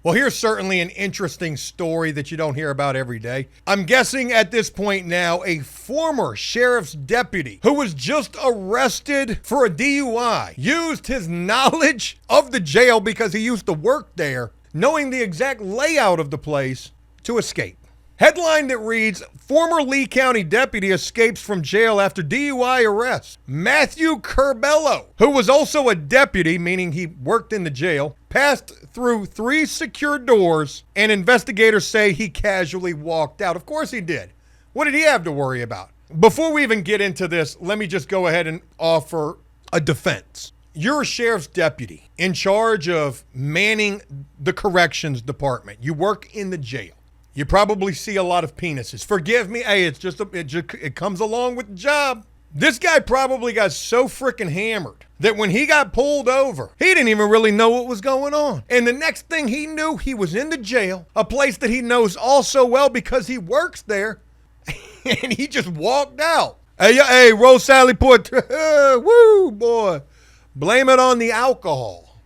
Well, here's certainly an interesting story that you don't hear about every day. I'm guessing at this point now, a former sheriff's deputy who was just arrested for a DUI used his knowledge of the jail because he used to work there, knowing the exact layout of the place, to escape. Headline that reads, former Lee County deputy escapes from jail after DUI arrest. Matthew Curbelo, who was also a deputy, meaning he worked in the jail, passed through 3 secure doors, and investigators say he casually walked out. Of course he did. What did he have to worry about? Before we even get into this, let me just go ahead and offer a defense. You're a sheriff's deputy in charge of manning the corrections department. You work in the jail. You probably see a lot of penises. Forgive me. Hey, it comes along with the job. This guy probably got so freaking hammered that when he got pulled over, he didn't even really know what was going on. And the next thing he knew, he was in the jail, a place that he knows all so well because he works there, and he just walked out. Hey, roll Sally Port. Woo, boy. Blame it on the alcohol.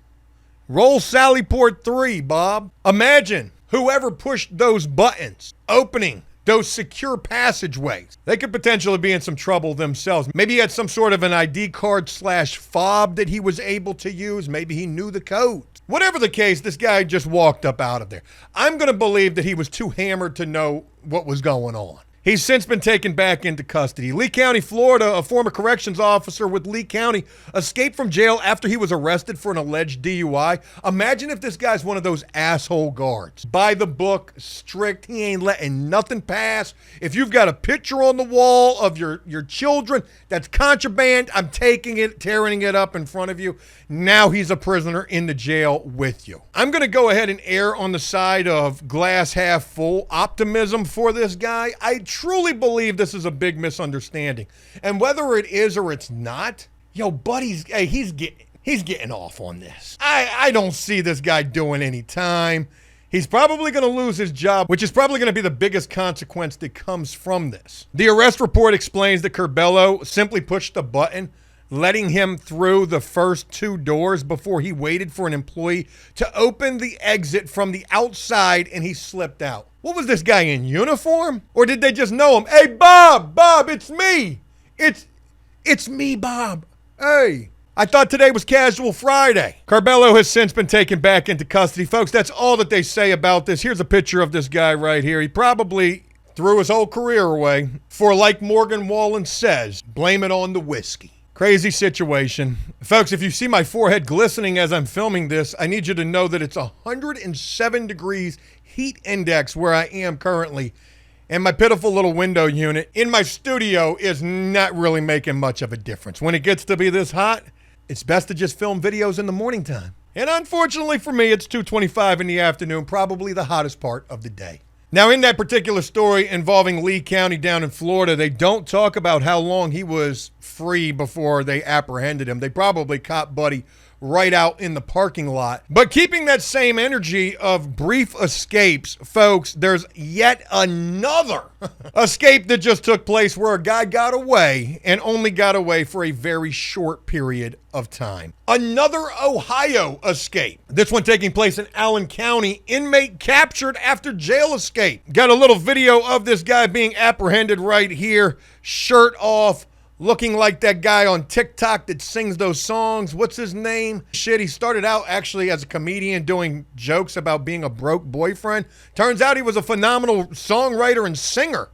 Roll Sally Port 3, Bob. Imagine whoever pushed those buttons, opening those secure passageways. They could potentially be in some trouble themselves. Maybe he had some sort of an ID card / fob that he was able to use. Maybe he knew the code. Whatever the case, this guy just walked up out of there. I'm going to believe that he was too hammered to know what was going on. He's since been taken back into custody. Lee County, Florida, a former corrections officer with Lee County escaped from jail after he was arrested for an alleged DUI. Imagine if this guy's one of those asshole guards. By the book, strict, he ain't letting nothing pass. If you've got a picture on the wall of your children, that's contraband. I'm taking it, tearing it up in front of you. Now he's a prisoner in the jail with you. I'm going to go ahead and err on the side of glass half full optimism for this guy. I truly believe this is a big misunderstanding. And whether it is or it's not, yo, buddy's, hey, he's getting off on this. I don't see this guy doing any time. He's probably going to lose his job, which is probably going to be the biggest consequence that comes from this. The arrest report explains that Curbelo simply pushed the button, letting him through the first 2 doors before he waited for an employee to open the exit from the outside, and he slipped out. What was this guy, in uniform? Or did they just know him? Hey, Bob, it's me. It's me, Bob. Hey, I thought today was Casual Friday. Curbelo has since been taken back into custody. Folks, that's all that they say about this. Here's a picture of this guy right here. He probably threw his whole career away for, like Morgan Wallen says, blame it on the whiskey. Crazy situation. Folks, if you see my forehead glistening as I'm filming this, I need you to know that it's 107 degrees heat index where I am currently. And my pitiful little window unit in my studio is not really making much of a difference. When it gets to be this hot, it's best to just film videos in the morning time. And unfortunately for me, it's 2:25 in the afternoon, probably the hottest part of the day. Now, in that particular story involving Lee County down in Florida, they don't talk about how long he was free before they apprehended him. They probably caught Buddy right out in the parking lot. But keeping that same energy of brief escapes, folks, there's yet another escape that just took place where a guy got away and only got away for a very short period of time. Another Ohio escape. This one taking place in Allen County. Inmate captured after jail escape. Got a little video of this guy being apprehended right here. Shirt off. Looking like that guy on TikTok that sings those songs. What's his name? Shit, he started out actually as a comedian doing jokes about being a broke boyfriend. Turns out he was a phenomenal songwriter and singer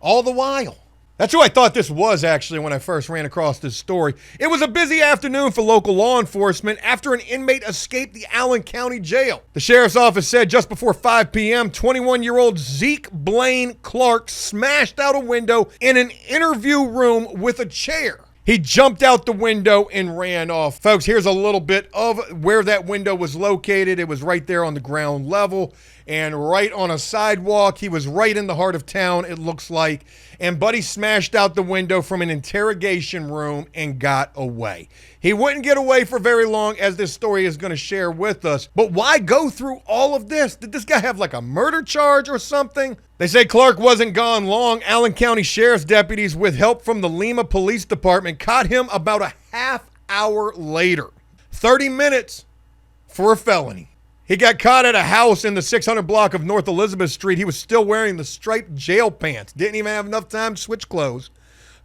all the while. That's who I thought this was, actually, when I first ran across this story. It was a busy afternoon for local law enforcement after an inmate escaped the Allen County Jail. The sheriff's office said just before 5 p.m., 21-year-old Zeke Blaine Clark smashed out a window in an interview room with a chair. He jumped out the window and ran off. Folks, here's a little bit of where that window was located. It was right there on the ground level and right on a sidewalk. He was right in the heart of town, it looks like. And Buddy smashed out the window from an interrogation room and got away. He wouldn't get away for very long, as this story is going to share with us. But why go through all of this? Did this guy have like a murder charge or something? They say Clark wasn't gone long. Allen County Sheriff's deputies, with help from the Lima Police Department, caught him about a half hour later. 30 minutes for a felony. He got caught at a house in the 600 block of North Elizabeth Street. He was still wearing the striped jail pants. Didn't even have enough time to switch clothes.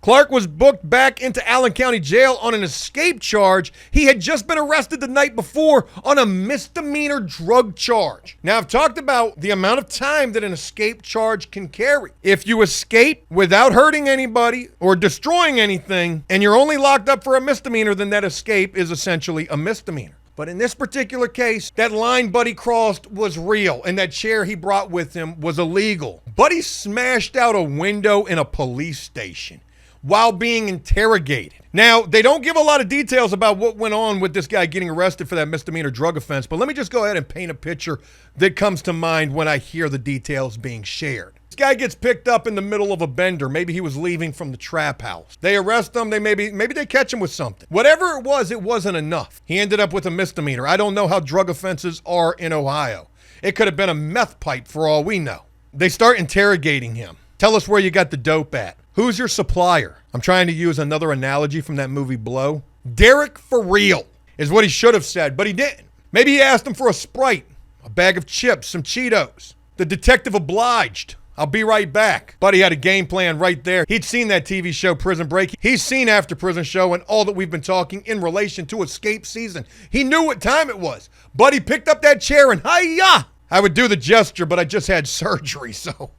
Clark was booked back into Allen County Jail on an escape charge. He had just been arrested the night before on a misdemeanor drug charge. Now, I've talked about the amount of time that an escape charge can carry. If you escape without hurting anybody or destroying anything, and you're only locked up for a misdemeanor, then that escape is essentially a misdemeanor. But in this particular case, that line Buddy crossed was real, and that chair he brought with him was illegal. Buddy smashed out a window in a police station while being interrogated. Now, they don't give a lot of details about what went on with this guy getting arrested for that misdemeanor drug offense, but let me just go ahead and paint a picture that comes to mind when I hear the details being shared. This guy gets picked up in the middle of a bender. Maybe he was leaving from the trap house. They arrest him. Maybe they catch him with something. Whatever it wasn't enough. He ended up with a misdemeanor. I don't know how drug offenses are in Ohio. It could have been a meth pipe for all we know. They start interrogating him. Tell us where you got the dope at. Who's your supplier? I'm trying to use another analogy from that movie Blow. Derek for real is what he should have said, but he didn't. Maybe he asked him for a Sprite, a bag of chips, some Cheetos. The detective obliged. I'll be right back. Buddy had a game plan right there. He'd seen that TV show Prison Break. He's seen After Prison Show and all that we've been talking in relation to escape season. He knew what time it was. Buddy picked up that chair and hi-ya! I would do the gesture, but I just had surgery, so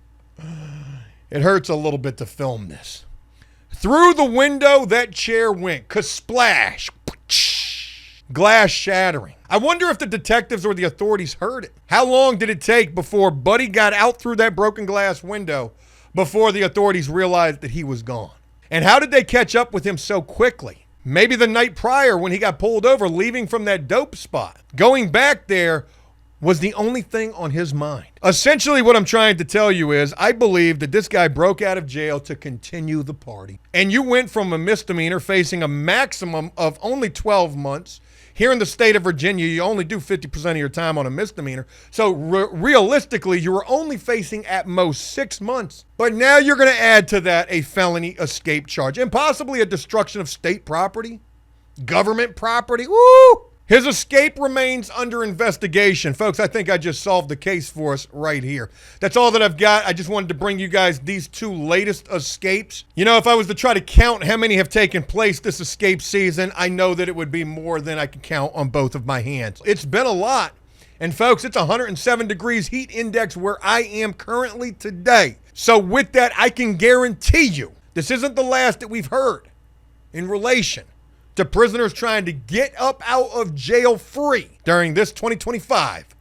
it hurts a little bit to film this. Through the window, that chair went. Ka-splash. Glass shattering. I wonder if the detectives or the authorities heard it. How long did it take before Buddy got out through that broken glass window before the authorities realized that he was gone? And how did they catch up with him so quickly? Maybe the night prior when he got pulled over, leaving from that dope spot. Going back there was the only thing on his mind. Essentially, what I'm trying to tell you is I believe that this guy broke out of jail to continue the party. And you went from a misdemeanor facing a maximum of only 12 months. Here in the state of Virginia, you only do 50% of your time on a misdemeanor. So realistically, you were only facing at most 6 months. But now you're going to add to that a felony escape charge and possibly a destruction of state property, government property. Woo! His escape remains under investigation. Folks, I think I just solved the case for us right here. That's all that I've got. I just wanted to bring you guys these two latest escapes. You know, if I was to try to count how many have taken place this escape season, I know that it would be more than I could count on both of my hands. It's been a lot. And folks, it's 107 degrees heat index where I am currently today. So with that, I can guarantee you this isn't the last that we've heard in relation to prisoners trying to get up out of jail free during this 2025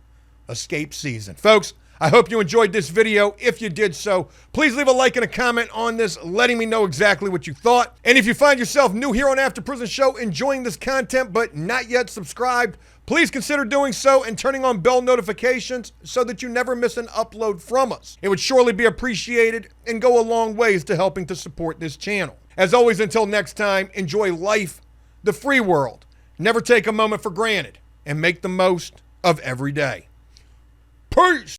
escape season. Folks, I hope you enjoyed this video. If you did so, please leave a like and a comment on this, letting me know exactly what you thought. And if you find yourself new here on After Prison Show, enjoying this content but not yet subscribed, please consider doing so and turning on bell notifications so that you never miss an upload from us. It would surely be appreciated and go a long ways to helping to support this channel. As always, until next time, enjoy life, the free world. Never take a moment for granted and make the most of every day. Peace!